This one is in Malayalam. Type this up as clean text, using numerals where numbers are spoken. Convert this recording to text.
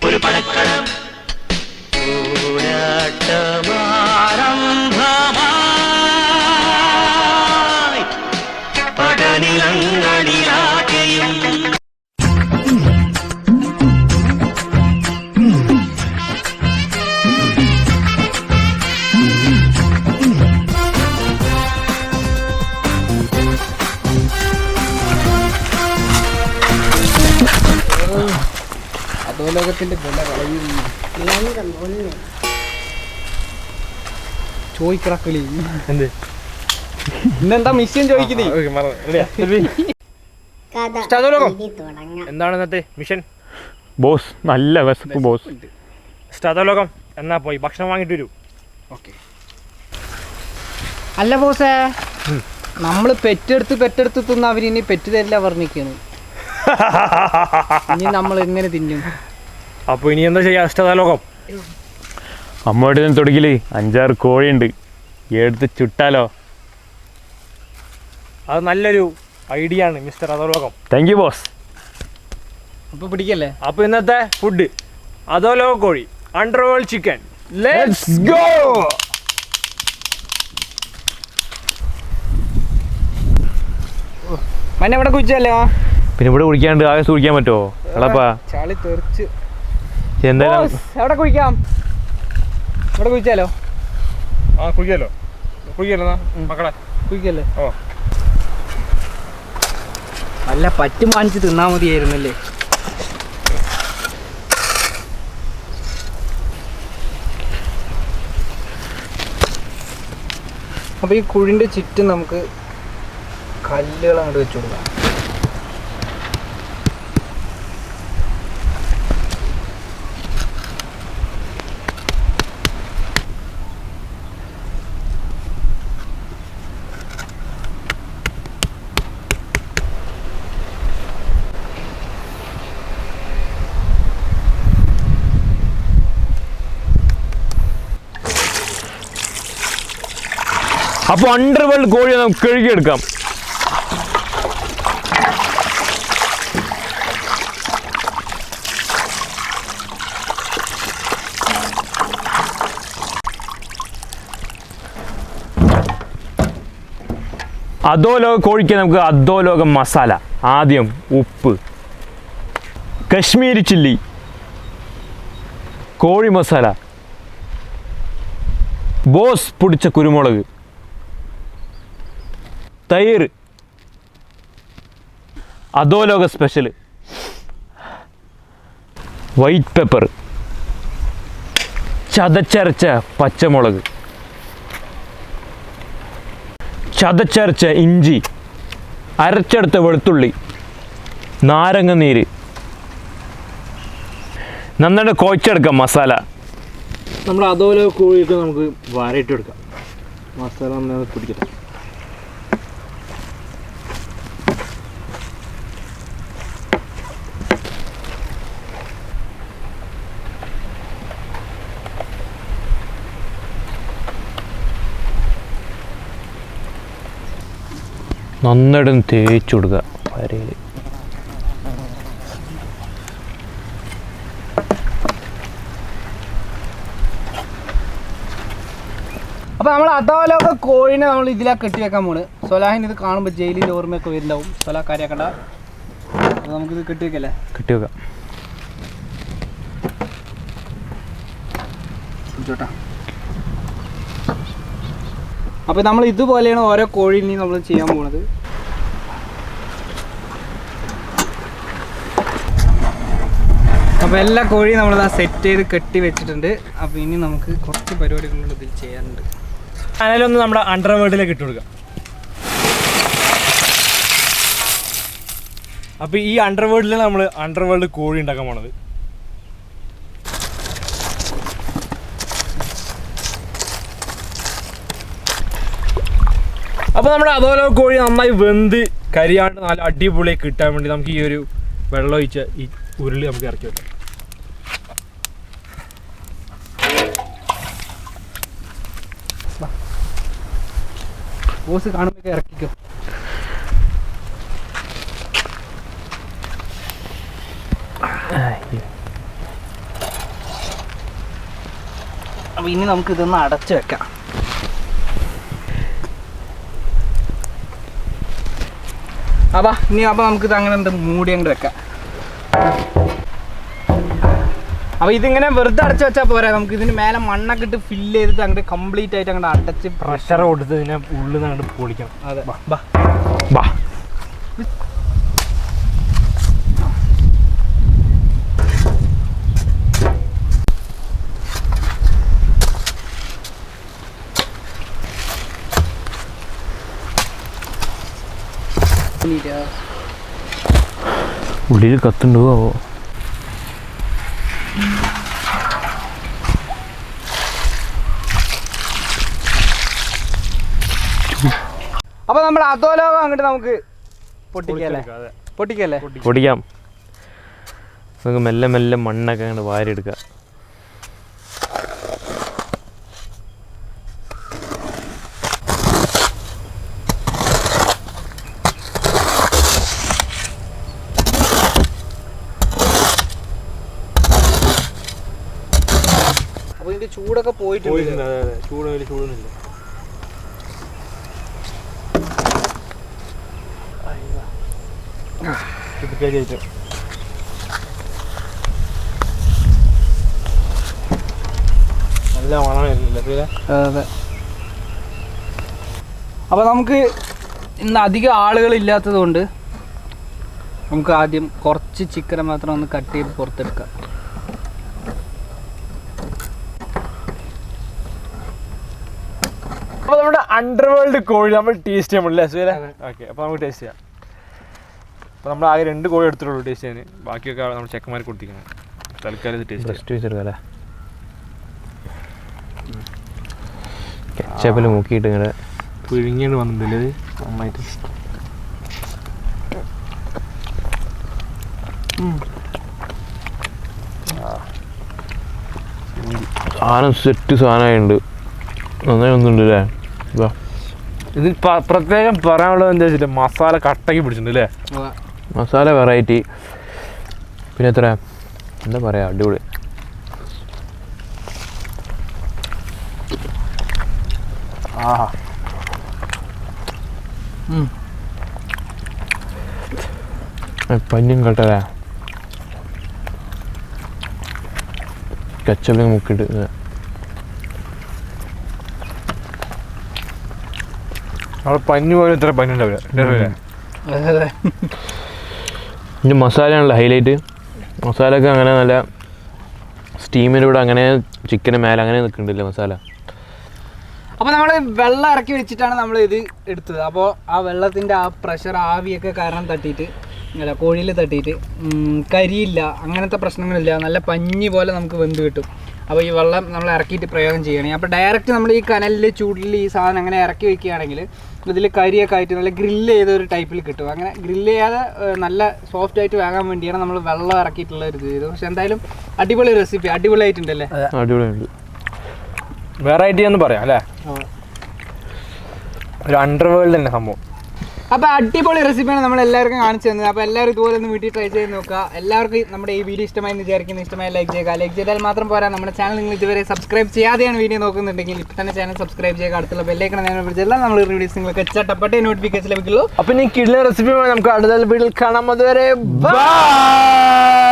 ഒരു പടക്കളം പോരാട്ടമാരംഭമായി പടനിലങ്ങളിലാകെയും അധോലോകത്തിന്റെ വില ചോദിക്കറക്കളി എന്ത് ഇന്നെന്താ മിഷൻ ചോദിക്കുന്നേ? എന്താണ് ഇന്നത്തെ മിഷൻ? ബോസ് നല്ല വിശപ്പ് ബോസ്. അധോലോകം എന്നാ പോയി ഭക്ഷണം വാങ്ങിട്ട് വരൂ. അല്ല ബോസേ, നമ്മള് പെറ്റെടുത്ത് തിന്ന അവരിനി പെറ്റ് തരില്ല പറഞ്ഞിരിക്കാണ്. ഇനി നമ്മൾ എങ്ങനെ തിന്നും? അപ്പൊ ഇനി എന്താ ചെയ്യാ? അധോലോകം അമ്മയുടെ തുടങ്ങില് 5-6 കോഴിയുണ്ട്, എടുത്ത് ചുട്ടാലോ? അത് നല്ലൊരു ഐഡിയ ആണ് മിസ്റ്റർ അധോലോകം. Thank you boss. അപ്പൊ പിടിക്കല്ലേ? അപ്പൊ ഇന്നത്തെ ഫുഡ് അധോലോക കോഴി, അണ്ടർവേൾഡ് ചിക്കൻ. Let's go. മന്നെ ഇവിടെ കുഴിച്ചല്ലോ. പിന്നെ ഇവിടെ കുടിക്കാണ്ട് ആകെ കുടിക്കാൻ പറ്റുമോ? എളപ്പാ ചളി തെറിച്ച്. എന്തായാലും എവിടെ കുഴിക്കാം? ഇവിടെ കുഴിച്ചാലോ? കുഴിക്കല്ലോ മക്കളെ, കുഴിക്കല്ലേ? ഓ നല്ല പറ്റും വാങ്ങിച്ച് തിന്നാ മതിയായിരുന്നല്ലേ. അപ്പൊ ഈ കുഴിന്റെ ചുറ്റും നമുക്ക് കല്ലുകൾ അങ്ങോട്ട് വെച്ചു കൊടുക്കാം. അപ്പോൾ അണ്ടർവേൾഡ് കോഴിയെ നമുക്ക് കഴുകിയെടുക്കാം. അധോലോക കോഴിക്ക് നമുക്ക് അധോലോക മസാല. ആദ്യം ഉപ്പ്, കശ്മീരി ചില്ലി, കോഴി മസാല, ബോസ് പൊടിച്ച കുരുമുളക്, തൈര്, അധോലോക സ്പെഷ്യൽ വൈറ്റ് പെപ്പർ, ചതച്ചരച്ച പച്ചമുളക്, ചതച്ചരച്ച ഇഞ്ചി, അരച്ചെടുത്ത വെളുത്തുള്ളി, നാരങ്ങ നീര്, നന്നായിട്ട് കുഴച്ചെടുക്കാം മസാല. നമ്മൾ അധോലോക കോഴിയൊക്കെ നമുക്ക് വരയിട്ടെടുക്കാം. മസാല നന്നായി പിടിക്കട്ടെ. നന്നായിട്ട് തേച്ച് കൊടുക്കുക വരയിൽ. അപ്പോൾ നമ്മൾ അധോലോക കോഴിനെ നമ്മൾ ഇതിലാണ് കെട്ടി വെക്കാൻ പോണ്. സൊലാഹിന് ഇത് കാണുമ്പോൾ ജയിലിൻ്റെ ഓർമ്മയൊക്കെ വരുന്നുണ്ടാവും. സൊലാ കാര്യമാക്കണ്ട, അപ്പോൾ നമുക്കിത് കെട്ടി വെക്കല്ലേ? കെട്ടി വെക്കാം. ചോട്ടാ, അപ്പോൾ നമ്മൾ ഇതുപോലെയാണ് ഓരോ കോഴിനെയും നമ്മൾ ചെയ്യാൻ പോകുന്നത്. അപ്പോൾ എല്ലാ കോഴിയും നമ്മളിതാ സെറ്റ് ചെയ്ത് കെട്ടി വെച്ചിട്ടുണ്ട്. അപ്പോൾ ഇനി നമുക്ക് കുറച്ച് പരിപാടികളുണ്ട് ഇതിൽ ചെയ്യാനുണ്ട്. ചാനലൊന്ന് നമ്മുടെ അണ്ടർവേൾഡിലേക്ക് ഇട്ട് കൊടുക്കാം. അപ്പോൾ ഈ അണ്ടർവേൾഡിലാണ് നമ്മൾ അണ്ടർവേൾഡ് കോഴി ഉണ്ടാക്കാൻ പോണത്. അപ്പോൾ നമ്മുടെ അധോലോക കോഴി നന്നായി വെന്ത് കരിയാണ്ട് നല്ല അടിപൊളിയായി കിട്ടാൻ വേണ്ടി നമുക്ക് ഈ ഒരു വെള്ളം ഒഴിച്ച ഈ ഉരുളി നമുക്ക് ഇറക്കി വെക്കാം. ബോസ് കാണുമ്പോൾ ഇറക്കിക്കോ. അപ്പോൾ ഇനി നമുക്ക് ഇതൊന്ന് അടച്ചു വെക്കാം. അപ്പോൾ നമുക്കിത് അങ്ങനെ എന്ത് മൂടി അങ്ങോട്ട് വെക്കാം. അപ്പോൾ ഇതിങ്ങനെ വെറുതെ അടച്ചു വെച്ചാൽ പോരാ, നമുക്ക് ഇതിന് മേലെ മണ്ണൊക്കെ ഇട്ട് ഫില്ല് ചെയ്തിട്ട് അങ്ങോട്ട് കംപ്ലീറ്റ് ആയിട്ട് അങ്ങോട്ട് അടച്ച് പ്രഷർ കൊടുത്ത് ഇതിനെ ഉള്ളിൽ നിന്ന് അങ്ങോട്ട് പൊളിക്കാം. അതെ, ബാ ഉള്ളിൽ കത്തുണ്ടോ? അപ്പോൾ നമ്മൾ അധോലോകം അങ്ങോട്ട് നമുക്ക് പൊട്ടിക്കല്ലേ? പൊടിക്കാം. നമുക്ക് മെല്ലെ മെല്ലെ മണ്ണൊക്കെ അങ്ങോട്ട് വാരിയെടുക്കാം. അപ്പോൾ ഇതിന്റെ ചൂടൊക്കെ പോയിട്ടുണ്ട്. ചൂടൊന്നുമില്ല. നല്ല മണം വരുന്നില്ല. അതെ. അപ്പോൾ നമുക്ക് ഇന്ന് അധികം ആളുകളില്ലാത്തത് കൊണ്ട് നമുക്ക് ആദ്യം കുറച്ച് ചിക്കനെ മാത്രം ഒന്ന് കട്ട് ചെയ്ത് പുറത്തെടുക്കാം. അപ്പോൾ നമ്മുടെ അണ്ടർവേൾഡ് കോഴി നമ്മൾ ടേസ്റ്റ് ചെയ്യാൻ പറ്റില്ല സുഹേല. ഓക്കെ, അപ്പോൾ നമുക്ക് ടേസ്റ്റ് ചെയ്യാം. അപ്പോൾ നമ്മൾ ആകെ 2 കോഴി എടുത്തിട്ടുള്ളൂ ടേസ്റ്റ് ചെയ്യാൻ. ബാക്കിയൊക്കെ നമ്മൾ ചെക്കന്മാർ കൊടുത്തിരിക്കണം. തൽക്കാലം ഇത് ടേസ്റ്റ് വെച്ചെടുക്കാം. കെച്ചപ്പിൽ മുക്കിയിട്ട് ഇങ്ങനെ പിഴിഞ്ഞിട്ട് വന്നിട്ടില്ലേ ഇത് നന്നായിട്ട്. സാധനം സെറ്റ് സാധനമായിട്ടുണ്ട്. നന്നായി ഒന്നുണ്ട് അല്ലേ? ഇത് പ്രത്യേകം പറയാനുള്ളത് എന്താ വെച്ചിട്ട് മസാല കട്ടക്കി പിടിച്ചിട്ടുണ്ട് അല്ലേ? മസാല വെറൈറ്റി. പിന്നെ എത്ര എന്താ പറയുക, അടിപൊളി. ആഹാ, പഞ്ഞും കട്ടല്ലേ? കച്ചപ്പിൽ മുക്കിയിട്ട് അവിടെ പഞ്ഞു പോലും ഇത്ര പഞ്ഞുണ്ടാവില്ല. ഇതിൻ്റെ മസാലയാണല്ലോ ഹൈലൈറ്റ്. മസാലയൊക്കെ അങ്ങനെ നല്ല സ്റ്റീമിലൂടെ അങ്ങനെ ചിക്കന് മേലെ അങ്ങനെ നിൽക്കുന്നുണ്ടല്ലേ മസാല. അപ്പോൾ നമ്മൾ വെള്ളം ഇറക്കി വെച്ചിട്ടാണ് നമ്മൾ ഇത് എടുത്തത്. അപ്പോൾ ആ വെള്ളത്തിൻ്റെ ആ പ്രഷർ ആവിയൊക്കെ കാരണം തട്ടിയിട്ട് അല്ല കോഴിയിൽ തട്ടിയിട്ട് കരിയില്ല, അങ്ങനത്തെ പ്രശ്നങ്ങളില്ല. നല്ല പഞ്ഞി പോലെ നമുക്ക് വെന്ത് കിട്ടും. അപ്പോൾ ഈ വെള്ളം നമ്മൾ ഇറക്കിയിട്ട് പ്രയോഗം ചെയ്യുകയാണെങ്കിൽ അപ്പോൾ ഡയറക്റ്റ് നമ്മൾ ഈ കനലിൽ ചൂടിൽ ഈ സാധനം അങ്ങനെ ഇറക്കി വയ്ക്കുകയാണെങ്കിൽ ഇതിൽ കരിയൊക്കെ ആയിട്ട് നല്ല ഗ്രില്ല് ചെയ്ത ഒരു ടൈപ്പിൽ കിട്ടും. അങ്ങനെ ഗ്രില്ല് ചെയ്യാതെ നല്ല സോഫ്റ്റ് ആയിട്ട് വേകാൻ വേണ്ടിയാണ് നമ്മൾ വെള്ളം ഇറക്കിയിട്ടുള്ള ഒരു ഇത് ചെയ്തത്. പക്ഷെ എന്തായാലും അടിപൊളി റെസിപ്പി, അടിപൊളിയായിട്ടുണ്ടല്ലേ? അടിപൊളിയുണ്ട്. വെറൈറ്റി എന്ന് പറയാം അല്ലേ? ഒരു അണ്ടർവേൾഡ് തന്നെ സംഭവം. അപ്പോൾ അടിപൊളി റെസിപ്പിയാണ് നമ്മൾ എല്ലാവർക്കും കാണിച്ചു തന്നത്. അപ്പോൾ എല്ലാവരും ഇതുപോലെ ഒന്ന് വീട്ടിൽ ട്രൈ ചെയ്ത് നോക്കുക. എല്ലാവർക്കും നമ്മുടെ ഈ വീഡിയോ ഇഷ്ടമായി എന്ന് വിചാരിക്കുന്നു. ഇഷ്ടമായി ലൈക്ക് ചെയ്യുക. ലൈക്ക് ചെയ്താൽ മാത്രം പോരാ, നമ്മുടെ ചാനൽ നിങ്ങൾ ഇതുവരെ സബ്സ്ക്രൈബ് ചെയ്യാതെയാണ് വീഡിയോ നോക്കുന്നുണ്ടെങ്കിൽ ഇപ്പോൾ തന്നെ ചാനൽ സബ്സ്ക്രൈബ് ചെയ്യുക. അടുത്തുള്ള ബെല്ലൈക്കൺ ഞാൻ പിടിച്ചെല്ലാം നമ്മൾ വീഡിയോസ് നിങ്ങൾക്ക് ചട്ടപ്പട്ടേ നോട്ടിഫിക്കേഷൻ ലഭിക്കുള്ളൂ. അപ്പം ഇനി കിടിലൻ റെസിപ്പി നമുക്ക് അടുത്ത വീഡിയോയിൽ കാണാം. അതുവരെ ബൈ.